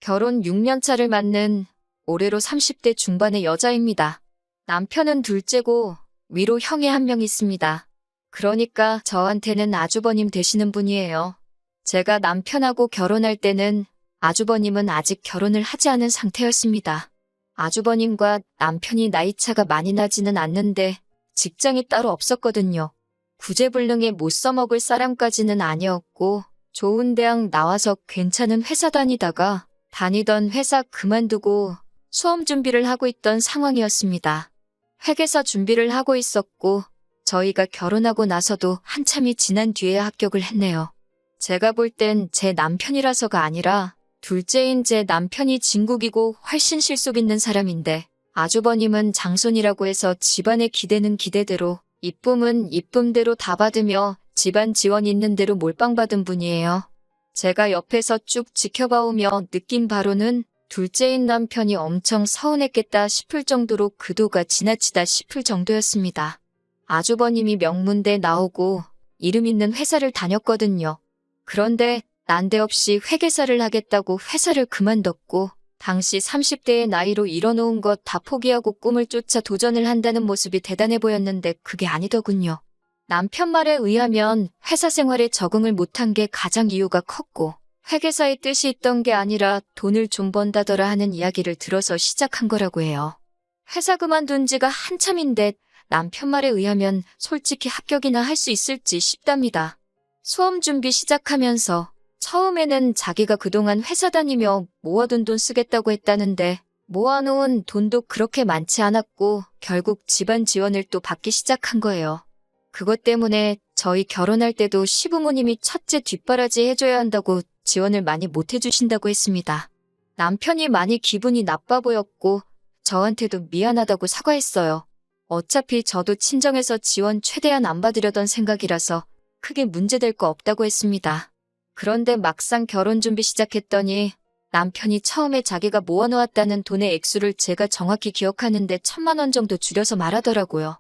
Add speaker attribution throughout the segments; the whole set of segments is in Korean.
Speaker 1: 결혼 6년 차를 맞는 올해로 30대 중반의 여자입니다. 남편은 둘째고 위로 형이 한 명 있습니다. 그러니까 저한테는 아주버님 되시는 분이에요. 제가 남편하고 결혼할 때는 아주버님은 아직 결혼을 하지 않은 상태였습니다. 아주버님과 남편이 나이차가 많이 나지는 않는데 직장이 따로 없었거든요. 구제불능에 못 써먹을 사람까지는 아니었고 좋은 대학 나와서 괜찮은 회사 다니다가 다니던 회사 그만두고 수험 준비를 하고 있던 상황이었습니다. 회계사 준비를 하고 있었고 저희가 결혼하고 나서도 한참이 지난 뒤에 합격을 했네요. 제가 볼 땐 제 남편이라서가 아니라 둘째인 제 남편이 진국이고 훨씬 실속 있는 사람인데 아주버님은 장손이라고 해서 집안의 기대는 기대대로 이쁨은 이쁨대로 다 받으며 집안 지원 있는 대로 몰빵 받은 분이에요. 제가 옆에서 쭉 지켜봐오며 느낀 바로는 둘째인 남편이 엄청 서운했겠다 싶을 정도로 그도가 지나치다 싶을 정도였습니다. 아주버님이 명문대 나오고 이름 있는 회사를 다녔거든요. 그런데 난데없이 회계사를 하겠다고 회사를 그만뒀고 당시 30대의 나이로 이뤄놓은 것 다 포기하고 꿈을 쫓아 도전을 한다는 모습이 대단해 보였는데 그게 아니더군요. 남편 말에 의하면 회사 생활에 적응을 못한 게 가장 이유가 컸고 회계사의 뜻이 있던 게 아니라 돈을 좀 번다더라 하는 이야기를 들어서 시작한 거라고 해요. 회사 그만둔 지가 한참인데 남편 말에 의하면 솔직히 합격이나 할 수 있을지 싶답니다. 수험 준비 시작하면서 처음에는 자기가 그동안 회사 다니며 모아둔 돈 쓰겠다고 했다는데 모아놓은 돈도 그렇게 많지 않았고 결국 집안 지원을 또 받기 시작한 거예요. 그것 때문에 저희 결혼할 때도 시부모님이 첫째 뒷바라지 해줘야 한다고 지원을 많이 못 해주신다고 했습니다. 남편이 많이 기분이 나빠 보였고 저한테도 미안하다고 사과했어요. 어차피 저도 친정에서 지원 최대한 안 받으려던 생각이라서 크게 문제될 거 없다고 했습니다. 그런데 막상 결혼 준비 시작했더니 남편이 처음에 자기가 모아놓았다는 돈의 액수를 제가 정확히 기억하는데 1,000만 원 정도 줄여서 말하더라고요.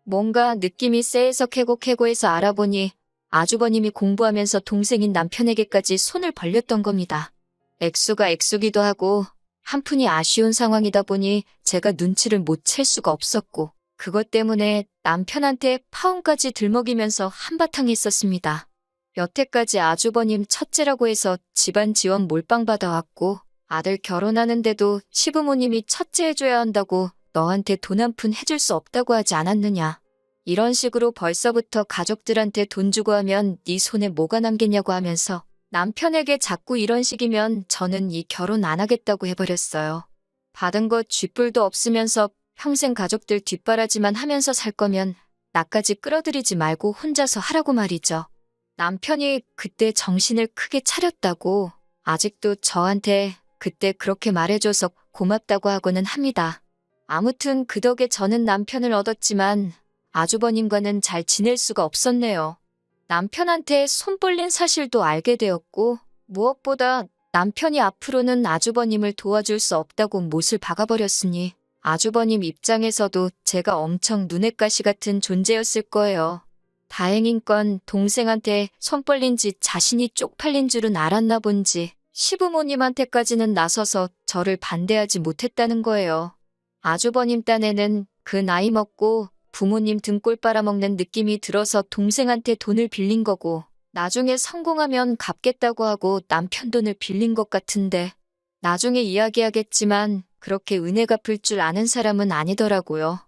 Speaker 1: 뭔가 느낌이 쎄해서 캐고캐고해서 알아보니 아주버님이 공부하면서 동생인 남편에게까지 손을 벌렸던 겁니다. 액수가 액수기도 하고 한푼이 아쉬운 상황이다 보니 제가 눈치를 못 챌 수가 없었고 그것 때문에 남편한테 파혼까지 들먹이면서 한바탕 했었습니다. 여태까지 아주버님 첫째라고 해서 집안 지원 몰빵 받아왔고 아들 결혼하는데도 시부모님이 첫째 해줘야 한다고 너한테 돈 한 푼 해줄 수 없다고 하지 않았느냐. 이런 식으로 벌써부터 가족들한테 돈 주고 하면 네 손에 뭐가 남겠냐고 하면서 남편에게 자꾸 이런 식이면 저는 이 결혼 안 하겠다고 해버렸어요. 받은 것 쥐뿔도 없으면서 평생 가족들 뒷바라지만 하면서 살 거면 나까지 끌어들이지 말고 혼자서 하라고 말이죠. 남편이 그때 정신을 크게 차렸다고 아직도 저한테 그때 그렇게 말해줘서 고맙다고 하고는 합니다. 아무튼 그 덕에 저는 남편을 얻었지만 아주버님과는 잘 지낼 수가 없었네요. 남편한테 손 벌린 사실도 알게 되었고 무엇보다 남편이 앞으로는 아주버님을 도와줄 수 없다고 못을 박아버렸으니 아주버님 입장에서도 제가 엄청 눈엣가시 같은 존재였을 거예요. 다행인 건 동생한테 손 벌린 지 자신이 쪽팔린 줄은 알았나 본지 시부모님한테까지는 나서서 저를 반대하지 못했다는 거예요. 아주버님 딴에는 그 나이 먹고 부모님 등골 빨아먹는 느낌이 들어서 동생한테 돈을 빌린 거고 나중에 성공하면 갚겠다고 하고 남편 돈을 빌린 것 같은데 나중에 이야기하겠지만 그렇게 은혜 갚을 줄 아는 사람은 아니더라고요.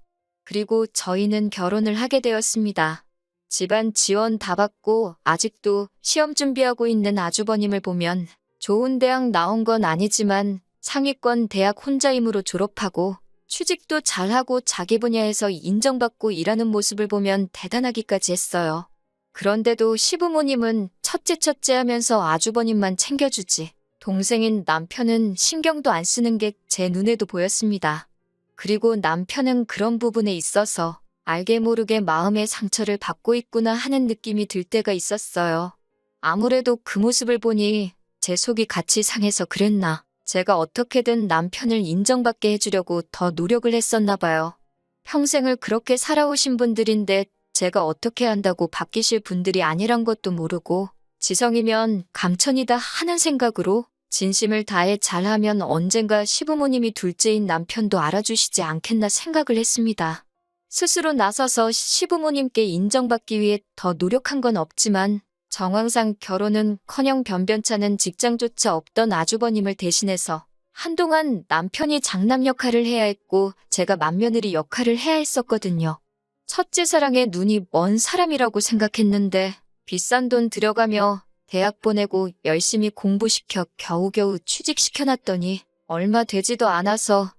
Speaker 1: 그리고 저희는 결혼을 하게 되었습니다. 집안 지원 다 받고 아직도 시험 준비하고 있는 아주버님을 보면 좋은 대학 나온 건 아니지만 상위권 대학 혼자임으로 졸업하고 취직도 잘하고 자기 분야에서 인정받고 일하는 모습을 보면 대단하기까지 했어요. 그런데도 시부모님은 첫째 하면서 아주버님만 챙겨주지. 동생인 남편은 신경도 안 쓰는 게 제 눈에도 보였습니다. 그리고 남편은 그런 부분에 있어서 알게 모르게 마음의 상처를 받고 있구나 하는 느낌이 들 때가 있었어요. 아무래도 그 모습을 보니 제 속이 같이 상해서 그랬나. 제가 어떻게든 남편을 인정받게 해주려고 더 노력을 했었나 봐요. 평생을 그렇게 살아오신 분들인데 제가 어떻게 한다고 바뀌실 분들이 아니란 것도 모르고 지성이면 감천이다 하는 생각으로 진심을 다해 잘하면 언젠가 시부모님이 둘째인 남편도 알아주시지 않겠나 생각을 했습니다. 스스로 나서서 시부모님께 인정받기 위해 더 노력한 건 없지만 정황상 결혼은커녕 변변찮은 직장조차 없던 아주버님을 대신해서 한동안 남편이 장남 역할을 해야 했고 제가 맏며느리 역할을 해야 했었거든요. 첫째 사랑에 눈이 먼 사람이라고 생각했는데 비싼 돈 들여가며 대학 보내고 열심히 공부시켜 겨우겨우 취직시켜놨더니 얼마 되지도 않아서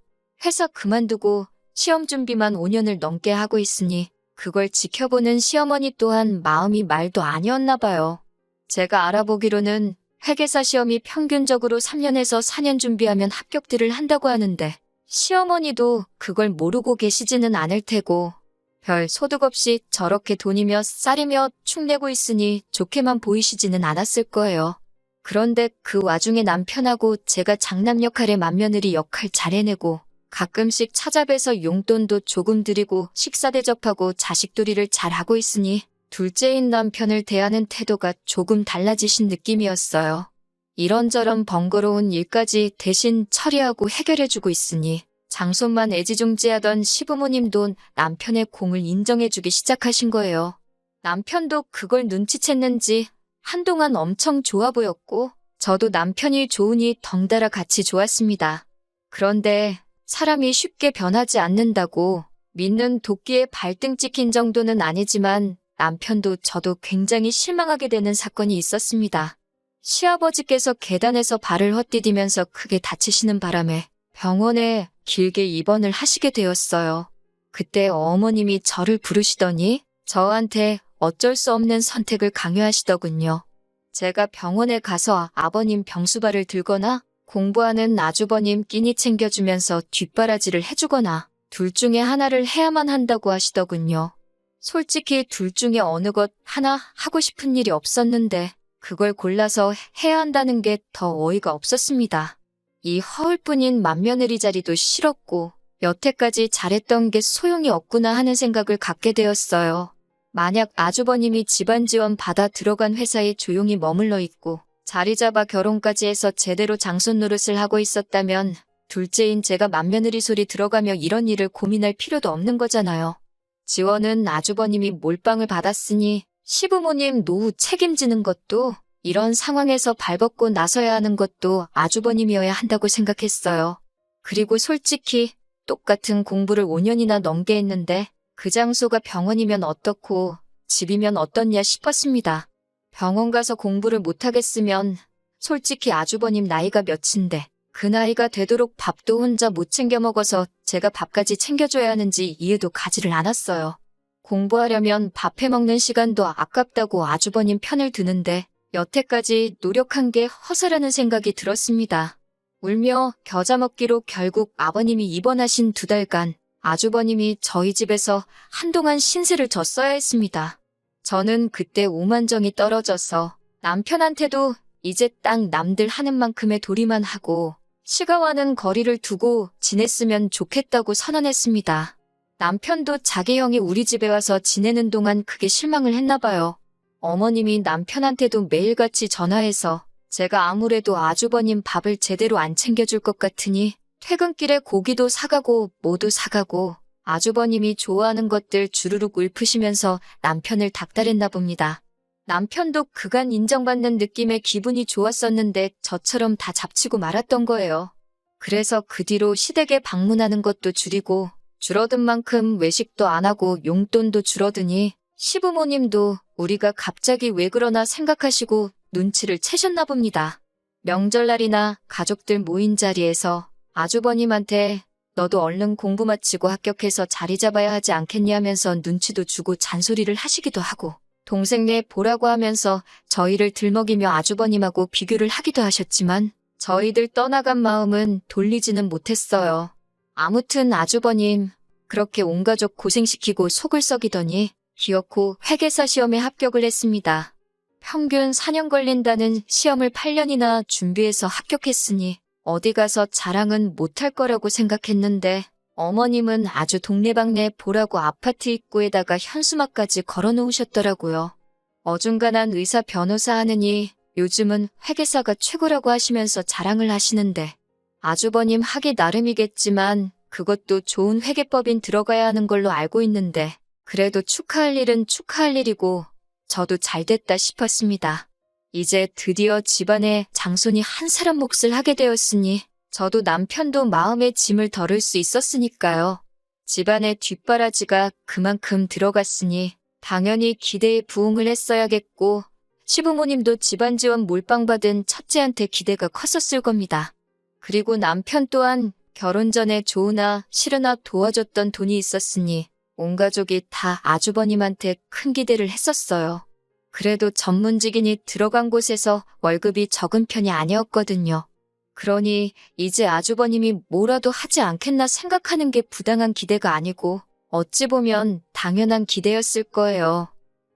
Speaker 1: 회사 그만두고 시험 준비만 5년을 넘게 하고 있으니 그걸 지켜보는 시어머니 또한 마음이 말도 아니었나 봐요. 제가 알아보기로는 회계사 시험이 평균적으로 3년에서 4년 준비하면 합격들을 한다고 하는데 시어머니도 그걸 모르고 계시지는 않을 테고 별 소득 없이 저렇게 돈이며 쌀이며 축내고 있으니 좋게만 보이시지는 않았을 거예요. 그런데 그 와중에 남편하고 제가 장남 역할에 맏며느리 역할 잘 해내고 가끔씩 찾아뵈서 용돈도 조금 드리고 식사 대접하고 자식돌이를 잘하고 있으니 둘째인 남편을 대하는 태도가 조금 달라지신 느낌이었어요. 이런저런 번거로운 일까지 대신 처리하고 해결해주고 있으니 장손만 애지중지하던 시부모님도 남편의 공을 인정해주기 시작하신 거예요. 남편도 그걸 눈치챘는지 한동안 엄청 좋아 보였고 저도 남편이 좋으니 덩달아 같이 좋았습니다. 그런데 사람이 쉽게 변하지 않는다고 믿는 도끼에 발등 찍힌 정도는 아니지만 남편도 저도 굉장히 실망하게 되는 사건이 있었습니다. 시아버지께서 계단에서 발을 헛디디면서 크게 다치시는 바람에 병원에 길게 입원을 하시게 되었어요. 그때 어머님이 저를 부르시더니 저한테 어쩔 수 없는 선택을 강요하시더군요. 제가 병원에 가서 아버님 병수발을 들거나 공부하는 아주버님 끼니 챙겨주면서 뒷바라지를 해주거나 둘 중에 하나를 해야만 한다고 하시더군요. 솔직히 둘 중에 어느 것 하나 하고 싶은 일이 없었는데 그걸 골라서 해야 한다는 게 더 어이가 없었습니다. 이 허울뿐인 맏며느리 자리도 싫었고 여태까지 잘했던 게 소용이 없구나 하는 생각을 갖게 되었어요. 만약 아주버님이 집안 지원 받아 들어간 회사에 조용히 머물러 있고 자리 잡아 결혼까지 해서 제대로 장손 노릇을 하고 있었다면 둘째인 제가 맏며느리 소리 들어가며 이런 일을 고민할 필요도 없는 거잖아요. 지원은 아주버님이 몰빵을 받았으니 시부모님 노후 책임지는 것도 이런 상황에서 발벗고 나서야 하는 것도 아주버님이어야 한다고 생각했어요. 그리고 솔직히 똑같은 공부를 5년이나 넘게 했는데 그 장소가 병원이면 어떻고 집이면 어떻냐 싶었습니다. 병원 가서 공부를 못하겠으면 솔직히 아주버님 나이가 몇인데 그 나이가 되도록 밥도 혼자 못 챙겨 먹어서 제가 밥까지 챙겨줘야 하는지 이해도 가지를 않았어요. 공부하려면 밥 해먹는 시간도 아깝다고 아주버님 편을 드는데 여태까지 노력한 게 허사라는 생각이 들었습니다. 울며 겨자 먹기로 결국 아버님이 입원하신 2달간 아주버님이 저희 집에서 한동안 신세를 졌어야 했습니다. 저는 그때 오만정이 떨어져서 남편한테도 이제 딱 남들 하는 만큼의 도리만 하고 시가와는 거리를 두고 지냈으면 좋겠다고 선언했습니다. 남편도 자기 형이 우리 집에 와서 지내는 동안 크게 실망을 했나 봐요. 어머님이 남편한테도 매일같이 전화해서 제가 아무래도 아주버님 밥을 제대로 안 챙겨줄 것 같으니 퇴근길에 고기도 사가고 뭐도 사가고 아주버님이 좋아하는 것들 주르륵 읊으시면서 남편을 닥달했나 봅니다. 남편도 그간 인정받는 느낌에 기분이 좋았었는데 저처럼 다 잡치고 말았던 거예요. 그래서 그 뒤로 시댁에 방문하는 것도 줄이고 줄어든 만큼 외식도 안 하고 용돈도 줄어드니 시부모님도 우리가 갑자기 왜 그러나 생각하시고 눈치를 채셨나 봅니다. 명절날이나 가족들 모인 자리에서 아주버님한테 너도 얼른 공부 마치고 합격해서 자리 잡아야 하지 않겠냐 하면서 눈치도 주고 잔소리를 하시기도 하고 동생네 보라고 하면서 저희를 들먹이며 아주버님하고 비교를 하기도 하셨지만 저희들 떠나간 마음은 돌리지는 못했어요. 아무튼 아주버님 그렇게 온 가족 고생시키고 속을 썩이더니 기어코 회계사 시험에 합격을 했습니다. 평균 4년 걸린다는 시험을 8년이나 준비해서 합격했으니 어디 가서 자랑은 못할 거라고 생각했는데 어머님은 아주 동네방네 보라고 아파트 입구에다가 현수막까지 걸어놓으셨더라고요. 어중간한 의사 변호사 하느니 요즘은 회계사가 최고라고 하시면서 자랑을 하시는데 아주버님 하기 나름이겠지만 그것도 좋은 회계법인 들어가야 하는 걸로 알고 있는데 그래도 축하할 일은 축하할 일이고 저도 잘됐다 싶었습니다. 이제 드디어 집안에 장손이 한 사람 몫을 하게 되었으니 저도 남편도 마음의 짐을 덜을 수 있었으니까요. 집안의 뒷바라지가 그만큼 들어갔으니 당연히 기대에 부응을 했어야겠고 시부모님도 집안 지원 몰빵 받은 첫째한테 기대가 컸었을 겁니다. 그리고 남편 또한 결혼 전에 좋으나 싫으나 도와줬던 돈이 있었으니 온 가족이 다 아주버님한테 큰 기대를 했었어요. 그래도 전문직인이 들어간 곳에서 월급이 적은 편이 아니었거든요. 그러니 이제 아주버님이 뭐라도 하지 않겠나 생각하는 게 부당한 기대가 아니고 어찌 보면 당연한 기대였을 거예요.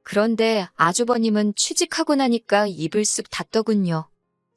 Speaker 1: 그런데 아주버님은 취직하고 나니까 입을 쓱 닫더군요.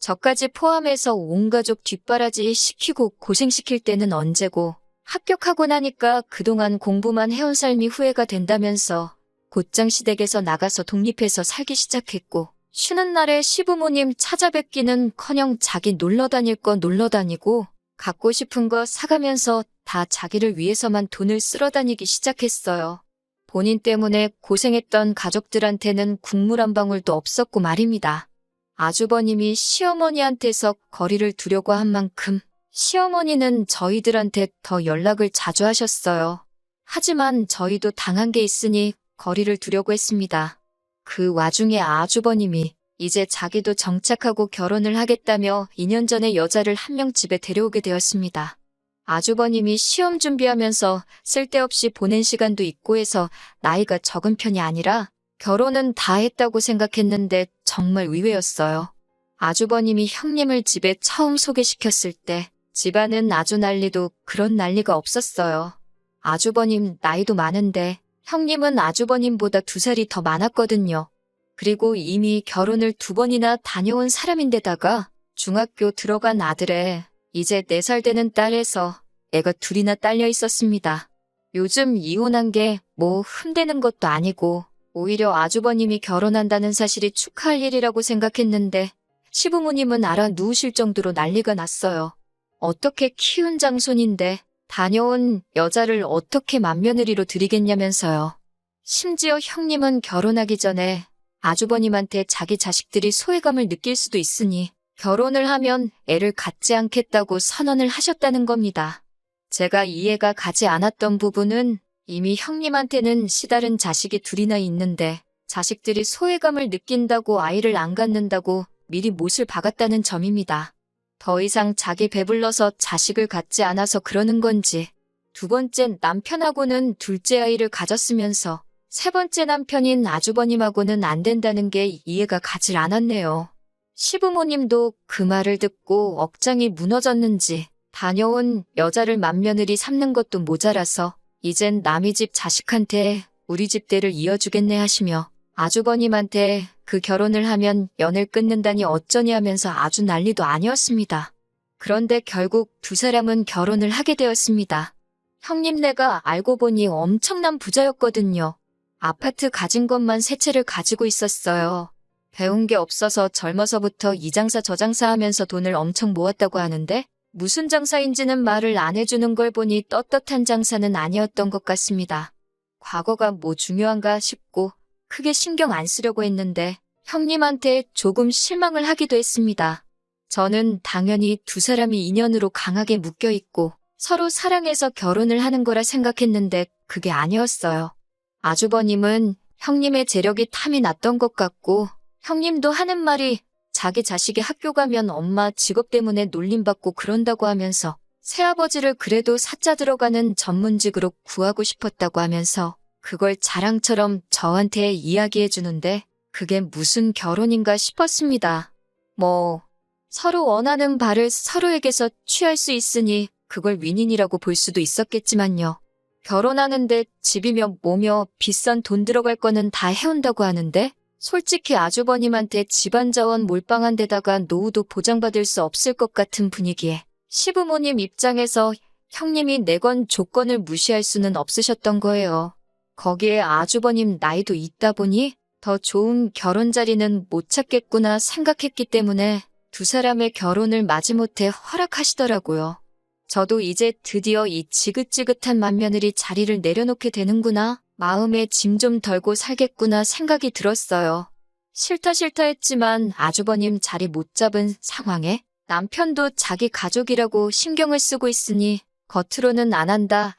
Speaker 1: 저까지 포함해서 온 가족 뒷바라지 시키고 고생시킬 때는 언제고 합격하고 나니까 그동안 공부만 해온 삶이 후회가 된다면서 곧장 시댁에서 나가서 독립해서 살기 시작했고 쉬는 날에 시부모님 찾아뵙기는커녕 자기 놀러 다닐 거 놀러 다니고 갖고 싶은 거 사가면서 다 자기를 위해서만 돈을 쓸어 다니기 시작했어요. 본인 때문에 고생했던 가족들한테는 국물 한 방울도 없었고 말입니다. 아주버님이 시어머니한테서 거리를 두려고 한 만큼 시어머니는 저희들한테 더 연락을 자주 하셨어요. 하지만 저희도 당한 게 있으니 거리를 두려고 했습니다. 그 와중에 아주버님이 이제 자기도 정착하고 결혼을 하겠다며 2년 전에 여자를 한 명 집에 데려오게 되었습니다. 아주버님이 시험 준비하면서 쓸데없이 보낸 시간도 있고 해서 나이가 적은 편이 아니라 결혼은 다 했다고 생각했는데 정말 의외였어요. 아주버님이 형님을 집에 처음 소개시켰을 때 집안은 아주 난리도 그런 난리가 없었어요. 아주버님 나이도 많은데 형님은 아주버님보다 2살이 더 많았거든요. 그리고 이미 결혼을 2번이나 다녀온 사람인데다가 중학교 들어간 아들에 이제 4살 되는 딸에서 애가 2이나 딸려 있었습니다. 요즘 이혼한 게 뭐 흠되는 것도 아니고 오히려 아주버님이 결혼한다는 사실이 축하할 일이라고 생각했는데 시부모님은 알아 누우실 정도로 난리가 났어요. 어떻게 키운 장손인데 다녀온 여자를 어떻게 맏며느리로 들이겠냐면서요. 심지어 형님은 결혼하기 전에 아주버님한테 자기 자식들이 소외감을 느낄 수도 있으니 결혼을 하면 애를 갖지 않겠다고 선언을 하셨다는 겁니다. 제가 이해가 가지 않았던 부분은 이미 형님한테는 시다른 자식이 2이나 있는데 자식들이 소외감을 느낀다고 아이를 안 갖는다고 미리 못을 박았다는 점입니다. 더 이상 자기 배불러서 자식을 갖지 않아서 그러는 건지 2번째 남편하고는 둘째 아이를 가졌으면서 3번째 남편인 아주버님하고는 안 된다는 게 이해가 가질 않았네요. 시부모님도 그 말을 듣고 억장이 무너졌는지 다녀온 여자를 맏며느리 삼는 것도 모자라서 이젠 남의 집 자식한테 우리 집대를 이어주겠네 하시며 아주버님한테 그 결혼을 하면 연을 끊는다니 어쩌니 하면서 아주 난리도 아니었습니다. 그런데 결국 2사람은 결혼을 하게 되었습니다. 형님네가 알고 보니 엄청난 부자였거든요. 아파트 가진 것만 3채를 가지고 있었어요. 배운 게 없어서 젊어서부터 이 장사 저 장사 하면서 돈을 엄청 모았다고 하는데 무슨 장사인지는 말을 안 해주는 걸 보니 떳떳한 장사는 아니었던 것 같습니다. 과거가 뭐 중요한가 싶고 크게 신경 안 쓰려고 했는데 형님한테 조금 실망을 하기도 했습니다. 저는 당연히 2사람이 인연으로 강하게 묶여있고 서로 사랑해서 결혼을 하는 거라 생각했는데 그게 아니었어요. 아주버님은 형님의 재력이 탐이 났던 것 같고 형님도 하는 말이 자기 자식이 학교 가면 엄마 직업 때문에 놀림받고 그런다고 하면서 새아버지를 그래도 사자 들어가는 전문직으로 구하고 싶었다고 하면서 그걸 자랑처럼 저한테 이야기해 주는데 그게 무슨 결혼인가 싶었습니다. 뭐 서로 원하는 바를 서로에게서 취할 수 있으니 그걸 윈윈이라고 볼 수도 있었겠지만요. 결혼하는데 집이며 뭐며 비싼 돈 들어갈 거는 다 해온다고 하는데 솔직히 아주버님한테 집안 자원 몰빵한 데다가 노후도 보장받을 수 없을 것 같은 분위기에 시부모님 입장에서 형님이 내건 조건을 무시할 수는 없으셨던 거예요. 거기에 아주버님 나이도 있다 보니 더 좋은 결혼 자리는 못 찾겠구나 생각했기 때문에 두 사람의 결혼을 마지못해 허락하시더라고요. 저도 이제 드디어 이 지긋지긋한 맏며느리 자리를 내려놓게 되는구나, 마음에 짐 좀 덜고 살겠구나 생각이 들었어요. 싫다 했지만 아주버님 자리 못 잡은 상황에 남편도 자기 가족이라고 신경을 쓰고 있으니 겉으로는 안 한다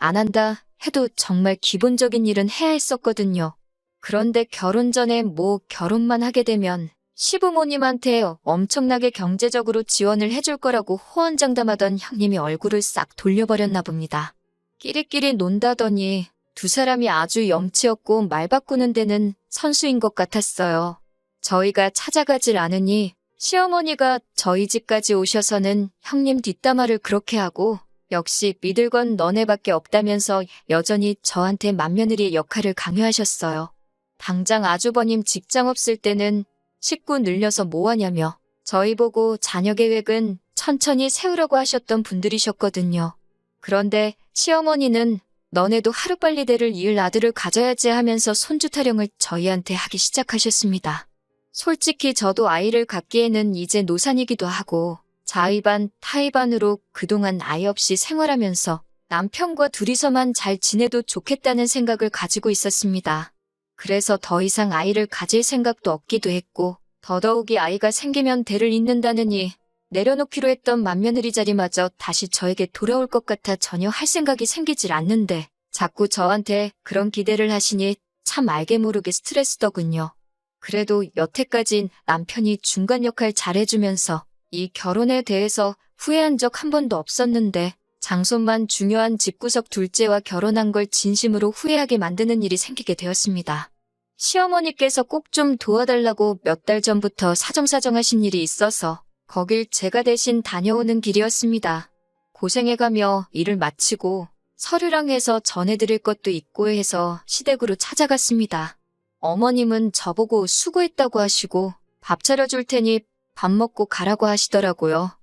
Speaker 1: 해도 정말 기본적인 일은 해야 했었거든요. 그런데 결혼 전에 결혼만 하게 되면 시부모님한테 엄청나게 경제적으로 지원을 해줄 거라고 호언장담하던 형님이 얼굴을 싹 돌려버렸나 봅니다. 끼리끼리 논다더니 두 사람이 아주 염치 없고 말 바꾸는 데는 선수인 것 같았어요. 저희가 찾아가질 않으니 시어머니가 저희 집까지 오셔서는 형님 뒷담화를 그렇게 하고 역시 믿을 건 너네밖에 없다면서 여전히 저한테 맏며느리의 역할을 강요하셨어요. 당장 아주버님 직장 없을 때는 식구 늘려서 뭐하냐며 저희 보고 자녀 계획은 천천히 세우라고 하셨던 분들이셨거든요. 그런데 시어머니는 너네도 하루빨리 대를 이을 아들을 가져야지 하면서 손주 타령을 저희한테 하기 시작하셨습니다. 솔직히 저도 아이를 갖기에는 이제 노산이기도 하고 자의반 타의반으로 그동안 아이 없이 생활하면서 남편과 둘이서만 잘 지내도 좋겠다는 생각을 가지고 있었습니다. 그래서 더 이상 아이를 가질 생각도 없기도 했고 더더욱이 아이가 생기면 대를 잇는다느니 내려놓기로 했던 맏며느리 자리마저 다시 저에게 돌아올 것 같아 전혀 할 생각이 생기질 않는데 자꾸 저한테 그런 기대를 하시니 참 알게 모르게 스트레스더군요. 그래도 여태까진 남편이 중간 역할 잘해주면서 이 결혼에 대해서 후회한 적 한 번도 없었는데 장손만 중요한 집구석 둘째와 결혼한 걸 진심으로 후회하게 만드는 일이 생기게 되었습니다. 시어머니께서 꼭 좀 도와달라고 몇 달 전부터 사정사정하신 일이 있어서 거길 제가 대신 다녀오는 길이었습니다. 고생해가며 일을 마치고 서류랑 해서 전해드릴 것도 있고 해서 시댁으로 찾아갔습니다. 어머님은 저보고 수고했다고 하시고 밥 차려줄 테니 밥 먹고 가라고 하시더라고요.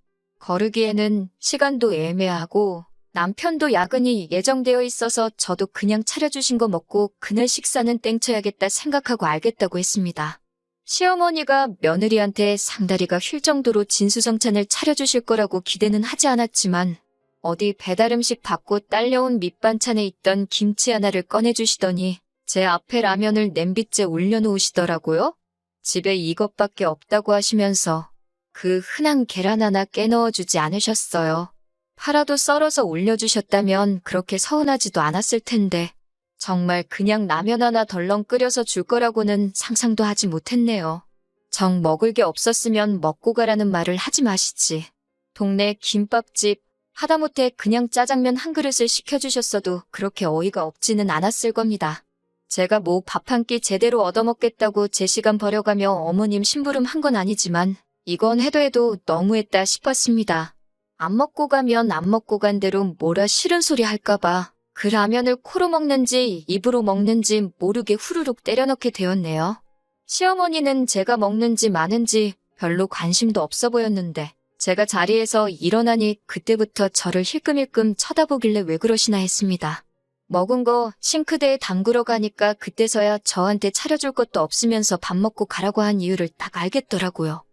Speaker 1: 거르기에는 시간도 애매하고 남편도 야근이 예정되어 있어서 저도 그냥 차려주신 거 먹고 그날 식사는 땡쳐야겠다 생각하고 알겠다고 했습니다. 시어머니가 며느리한테 상다리가 휠 정도로 진수성찬을 차려주실 거라고 기대는 하지 않았지만 어디 배달음식 받고 딸려온 밑반찬에 있던 김치 하나를 꺼내주시더니 제 앞에 라면을 냄비째 올려놓으시더라고요. 집에 이것밖에 없다고 하시면서 그 흔한 계란 하나 깨넣어주지 않으셨어요. 파라도 썰어서 올려주셨다면 그렇게 서운하지도 않았을 텐데 정말 그냥 라면 하나 덜렁 끓여서 줄 거라고는 상상도 하지 못했네요. 정 먹을 게 없었으면 먹고 가라는 말을 하지 마시지. 동네 김밥집 하다못해 그냥 짜장면 한 그릇을 시켜주셨어도 그렇게 어이가 없지는 않았을 겁니다. 제가 밥 한 끼 제대로 얻어먹겠다고 제 시간 버려가며 어머님 심부름 한 건 아니지만 이건 해도 너무했다 싶었습니다. 안 먹고 가면 안 먹고 간 대로 뭐라 싫은 소리 할까봐 그 라면을 코로 먹는지 입으로 먹는지 모르게 후루룩 때려넣게 되었네요. 시어머니는 제가 먹는지 마는지 별로 관심도 없어 보였는데 제가 자리에서 일어나니 그때부터 저를 힐끔힐끔 쳐다보길래 왜 그러시나 했습니다. 먹은 거 싱크대에 담그러 가니까 그때서야 저한테 차려줄 것도 없으면서 밥 먹고 가라고 한 이유를 딱 알겠더라고요.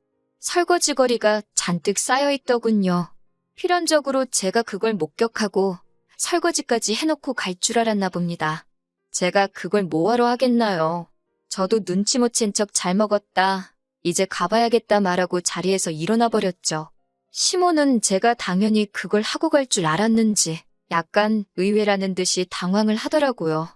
Speaker 1: 설거지거리가 잔뜩 쌓여있더군요. 필연적으로 제가 그걸 목격하고 설거지까지 해놓고 갈 줄 알았나 봅니다. 제가 그걸 뭐하러 하겠나요. 저도 눈치 못 챈 척 잘 먹었다. 이제 가봐야겠다 말하고 자리에서 일어나 버렸죠. 시모는 제가 당연히 그걸 하고 갈 줄 알았는지 약간 의외라는 듯이 당황을 하더라고요.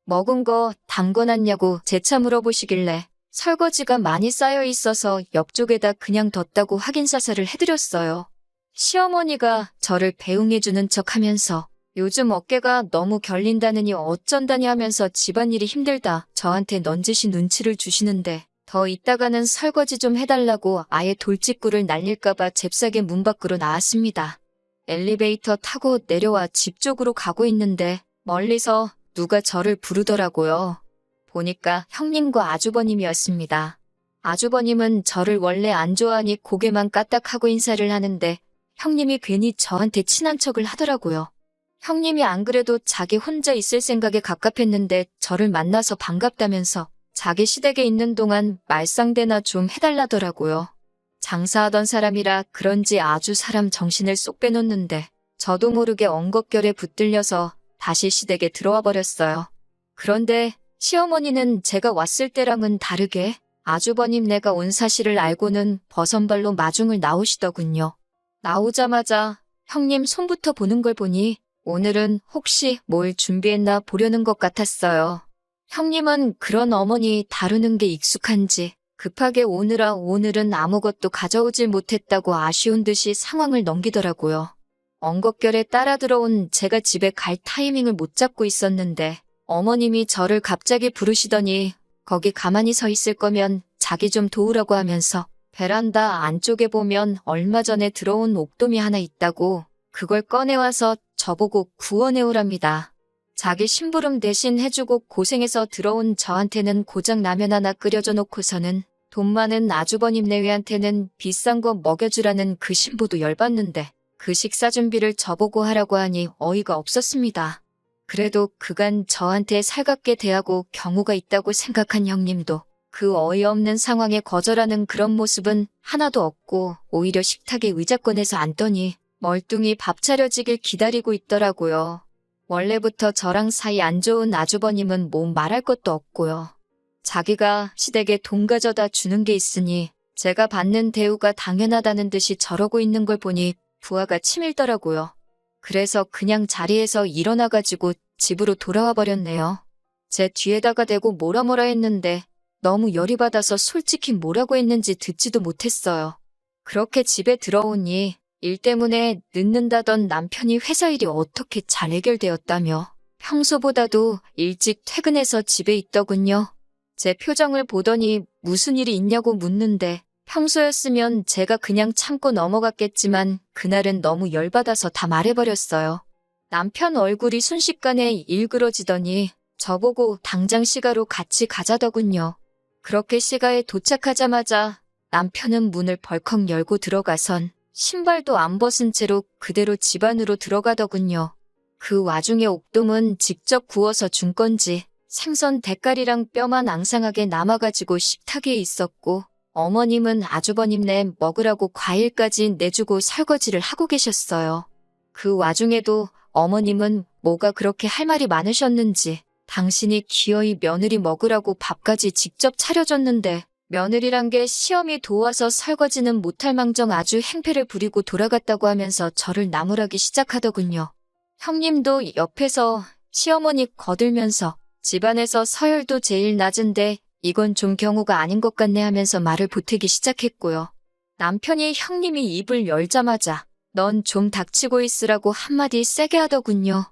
Speaker 1: 먹은 거 담궈놨냐고 재차 물어보시길래 설거지가 많이 쌓여 있어서 옆쪽에다 그냥 뒀다고 확인사살을 해드렸어요. 시어머니가 저를 배웅해주는 척하면서 요즘 어깨가 너무 결린다느니 어쩐다니 하면서 집안일이 힘들다 저한테 넌지시 눈치를 주시는데 더 있다가는 설거지 좀 해달라고 아예 돌직구를 날릴까봐 잽싸게 문 밖으로 나왔습니다. 엘리베이터 타고 내려와 집 쪽으로 가고 있는데 멀리서 누가 저를 부르더라고요. 보니까 형님과 아주버님이었습니다. 아주버님은 저를 원래 안 좋아하니 고개만 까딱하고 인사를 하는데 형님이 괜히 저한테 친한 척을 하더라고요. 형님이 안 그래도 자기 혼자 있을 생각에 갑갑했는데 저를 만나서 반갑다면서 자기 시댁에 있는 동안 말상대나 좀 해달라더라고요. 장사하던 사람이라 그런지 아주 사람 정신을 쏙 빼놓는데 저도 모르게 엉겁결에 붙들려서 다시 시댁에 들어와 버렸어요. 그런데 시어머니는 제가 왔을 때랑은 다르게 아주버님네가 온 사실을 알고는 버선발로 마중을 나오시더군요. 나오자마자 형님 손부터 보는 걸 보니 오늘은 혹시 뭘 준비했나 보려는 것 같았어요. 형님은 그런 어머니 다루는 게 익숙한지 급하게 오느라 오늘은 아무것도 가져오질 못했다고 아쉬운 듯이 상황을 넘기더라고요. 엉겁결에 따라 들어온 제가 집에 갈 타이밍을 못 잡고 있었는데 어머님이 저를 갑자기 부르시더니 거기 가만히 서 있을 거면 자기 좀 도우라고 하면서 베란다 안쪽에 보면 얼마 전에 들어온 옥돔이 하나 있다고 그걸 꺼내와서 저보고 구워내오랍니다. 자기 심부름 대신 해주고 고생해서 들어온 저한테는 고작 라면 하나 끓여줘 놓고서는 돈 많은 아주버님네외한테는 비싼 거 먹여주라는 그 신부도 열받는데 그 식사 준비를 저보고 하라고 하니 어이가 없었습니다. 그래도 그간 저한테 살갑게 대하고 경우가 있다고 생각한 형님도 그 어이없는 상황에 거절하는 그런 모습은 하나도 없고 오히려 식탁에 의자 꺼내서 앉더니 멀뚱히 밥 차려지길 기다리고 있더라고요. 원래부터 저랑 사이 안 좋은 아주버님은 뭐 말할 것도 없고요. 자기가 시댁에 돈 가져다 주는 게 있으니 제가 받는 대우가 당연하다는 듯이 저러고 있는 걸 보니 부하가 치밀더라고요. 그래서 그냥 자리에서 일어나가지고 집으로 돌아와 버렸네요. 제 뒤에다가 대고 뭐라 했는데 너무 열이 받아서 솔직히 뭐라고 했는지 듣지도 못했어요. 그렇게 집에 들어오니 일 때문에 늦는다던 남편이 회사 일이 어떻게 잘 해결되었다며 평소보다도 일찍 퇴근해서 집에 있더군요. 제 표정을 보더니 무슨 일이 있냐고 묻는데 평소였으면 제가 그냥 참고 넘어갔겠지만 그날은 너무 열받아서 다 말해버렸어요. 남편 얼굴이 순식간에 일그러지더니 저보고 당장 시가로 같이 가자더군요. 그렇게 시가에 도착하자마자 남편은 문을 벌컥 열고 들어가선 신발도 안 벗은 채로 그대로 집 안으로 들어가더군요. 그 와중에 옥돔은 직접 구워서 준 건지 생선 대가리랑 뼈만 앙상하게 남아가지고 식탁 위에 있었고 어머님은 아주버님네 먹으라고 과일까지 내주고 설거지를 하고 계셨어요. 그 와중에도 어머님은 뭐가 그렇게 할 말이 많으셨는지 당신이 기어이 며느리 먹으라고 밥까지 직접 차려줬는데 며느리란 게 시험이 도와서 설거지는 못할 망정 아주 행패를 부리고 돌아갔다고 하면서 저를 나무라기 시작하더군요. 형님도 옆에서 시어머니 거들면서 집안에서 서열도 제일 낮은데 이건 좀 경우가 아닌 것 같네 하면서 말을 보태기 시작했고요. 남편이 형님이 입을 열자마자 넌 좀 닥치고 있으라고 한마디 세게 하더군요.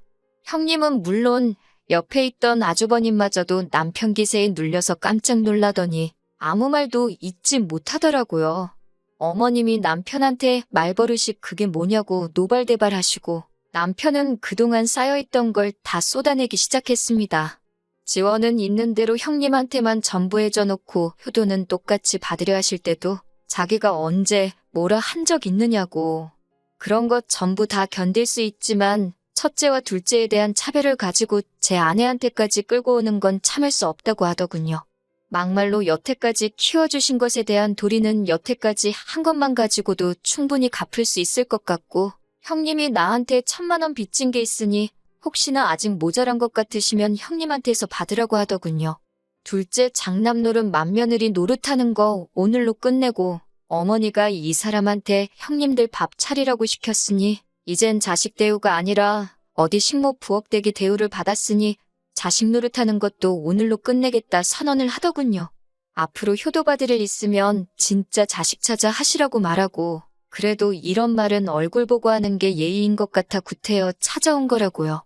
Speaker 1: 형님은 물론 옆에 있던 아주버님마저도 남편 기세에 눌려서 깜짝 놀라더니 아무 말도 잊지 못하더라고요. 어머님이 남편한테 말버릇이 그게 뭐냐고 노발대발하시고 남편은 그동안 쌓여있던 걸 다 쏟아내기 시작했습니다. 지원은 있는 대로 형님한테만 전부해줘 놓고 효도는 똑같이 받으려 하실 때도 자기가 언제 뭐라 한 적 있느냐고. 그런 것 전부 다 견딜 수 있지만 첫째와 둘째에 대한 차별을 가지고 제 아내한테까지 끌고 오는 건 참을 수 없다고 하더군요. 막말로 여태까지 키워주신 것에 대한 도리는 여태까지 한 것만 가지고도 충분히 갚을 수 있을 것 같고 형님이 나한테 1,000만 원 빚진 게 있으니 혹시나 아직 모자란 것 같으시면 형님한테서 받으라고 하더군요. 둘째 장남노릇 맏며느리 노릇하는 거 오늘로 끝내고 어머니가 이 사람한테 형님들 밥 차리라고 시켰으니 이젠 자식 대우가 아니라 어디 식모 부업되기 대우를 받았으니 자식 노릇하는 것도 오늘로 끝내겠다 선언을 하더군요. 앞으로 효도받을 일 있으면 진짜 자식 찾아 하시라고 말하고 그래도 이런 말은 얼굴 보고 하는 게 예의인 것 같아 구태여 찾아온 거라고요.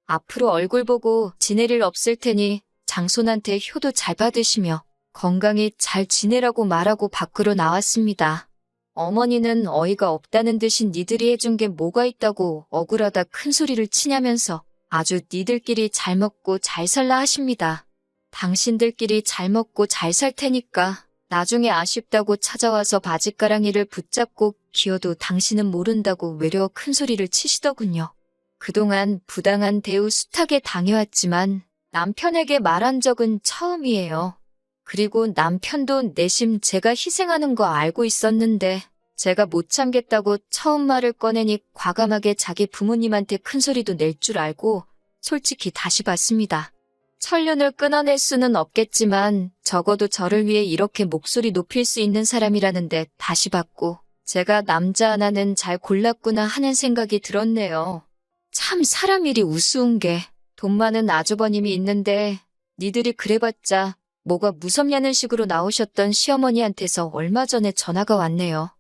Speaker 1: 앞으로 얼굴 보고 지낼 일 없을 테니 장손한테 효도 잘 받으시며 건강히 잘 지내라고 말하고 밖으로 나왔습니다. 어머니는 어이가 없다는 듯이 니들이 해준 게 뭐가 있다고 억울하다 큰 소리를 치냐면서 아주 니들끼리 잘 먹고 잘 살라 하십니다. 당신들끼리 잘 먹고 잘 살 테니까 나중에 아쉽다고 찾아와서 바짓가랑이를 붙잡고 기어도 당신은 모른다고 외려 큰 소리를 치시더군요. 그동안 부당한 대우 숱하게 당해왔지만 남편에게 말한 적은 처음이에요. 그리고 남편도 내심 제가 희생하는 거 알고 있었는데 제가 못 참겠다고 처음 말을 꺼내니 과감하게 자기 부모님한테 큰 소리도 낼 줄 알고 솔직히 다시 봤습니다. 천륜을 끊어낼 수는 없겠지만 적어도 저를 위해 이렇게 목소리 높일 수 있는 사람이라는데 다시 봤고 제가 남자 하나는 잘 골랐구나 하는 생각이 들었네요. 참 사람 일이 우스운 게 돈 많은 아주버님이 있는데 니들이 그래봤자 뭐가 무섭냐는 식으로 나오셨던 시어머니한테서 얼마 전에 전화가 왔네요.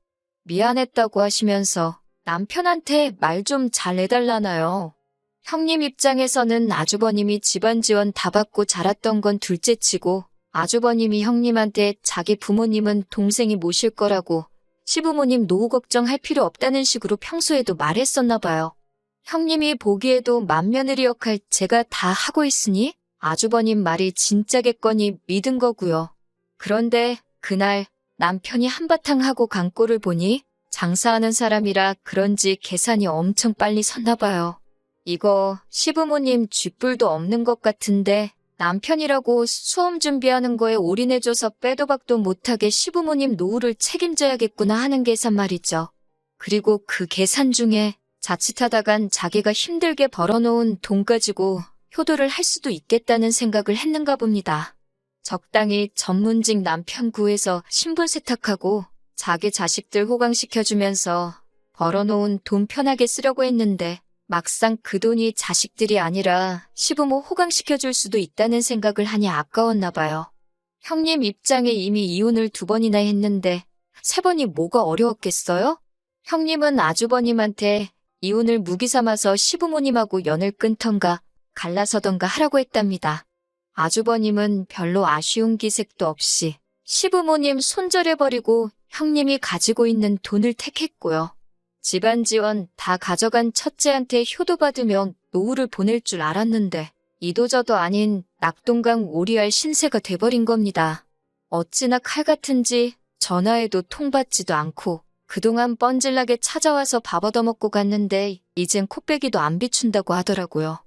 Speaker 1: 미안했다고 하시면서 남편한테 말 좀 잘 해달라나요. 형님 입장에서는 아주버님이 집안 지원 다 받고 자랐던 건 둘째치고 아주버님이 형님한테 자기 부모님은 동생이 모실 거라고 시부모님 노후 걱정할 필요 없다는 식으로 평소에도 말했었나 봐요. 형님이 보기에도 맏며느리 역할 제가 다 하고 있으니 아주버님 말이 진짜겠거니 믿은 거고요. 그런데 그날 남편이 한바탕 하고 간 꼴을 보니 장사하는 사람이라 그런지 계산이 엄청 빨리 섰나 봐요. 이거 시부모님 쥐뿔도 없는 것 같은데 남편이라고 수험 준비하는 거에 올인해줘서 빼도 박도 못하게 시부모님 노후를 책임져야겠구나 하는 계산 말이죠. 그리고 그 계산 중에 자칫하다간 자기가 힘들게 벌어놓은 돈 가지고 효도를 할 수도 있겠다는 생각을 했는가 봅니다. 적당히 전문직 남편 구해서 신분 세탁하고 자기 자식들 호강시켜주면서 벌어놓은 돈 편하게 쓰려고 했는데 막상 그 돈이 자식들이 아니라 시부모 호강시켜줄 수도 있다는 생각을 하니 아까웠나 봐요. 형님 입장에 이미 이혼을 2번이나 했는데 3번이 뭐가 어려웠겠어요? 형님은 아주버님한테 이혼을 무기 삼아서 시부모님하고 연을 끊던가 갈라서던가 하라고 했답니다. 아주버님은 별로 아쉬운 기색도 없이 시부모님 손절해버리고 형님이 가지고 있는 돈을 택했고요. 집안 지원 다 가져간 첫째한테 효도받으면 노후를 보낼 줄 알았는데 이도저도 아닌 낙동강 오리알 신세가 돼버린 겁니다. 어찌나 칼 같은지 전화해도 통받지도 않고 그동안 뻔질나게 찾아와서 밥 얻어먹고 갔는데 이젠 코빼기도 안 비춘다고 하더라고요.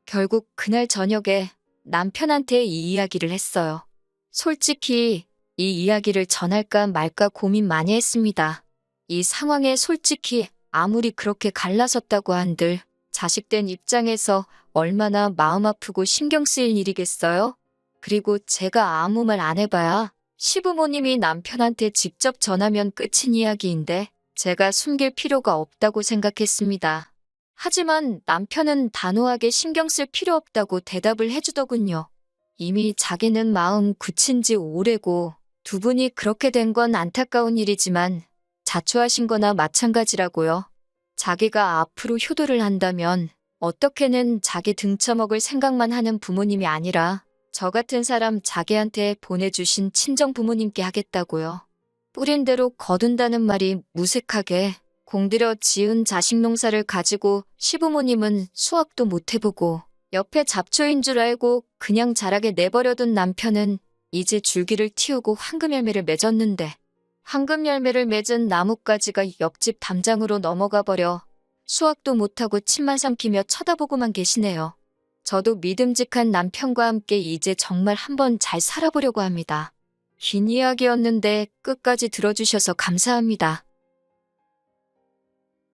Speaker 1: 결국 그날 저녁에 남편한테 이 이야기를 했어요. 솔직히 이 이야기를 전할까 말까 고민 많이 했습니다. 이 상황에 솔직히 아무리 그렇게 갈라섰다고 한들 자식된 입장에서 얼마나 마음 아프고 신경 쓰일 일이겠어요? 그리고 제가 아무 말 안 해봐야 시부모님이 남편한테 직접 전하면 끝인 이야기인데 제가 숨길 필요가 없다고 생각했습니다. 하지만 남편은 단호하게 신경 쓸 필요 없다고 대답을 해주더군요. 이미 자기는 마음 굳힌 지 오래고 2분이 그렇게 된 건 안타까운 일이지만 자초하신 거나 마찬가지라고요. 자기가 앞으로 효도를 한다면 어떻게는 자기 등쳐먹을 생각만 하는 부모님이 아니라 저 같은 사람 자기한테 보내주신 친정 부모님께 하겠다고요. 뿌린 대로 거둔다는 말이 무색하게 공들여 지은 자식 농사를 가지고 시부모님은 수확도 못 해보고 옆에 잡초인 줄 알고 그냥 자라게 내버려둔 남편은 이제 줄기를 틔우고 황금열매를 맺었는데 황금열매를 맺은 나뭇가지가 옆집 담장으로 넘어가 버려 수확도 못하고 침만 삼키며 쳐다보고만 계시네요. 저도 믿음직한 남편과 함께 이제 정말 한번 잘 살아보려고 합니다. 긴 이야기였는데 끝까지 들어주셔서 감사합니다.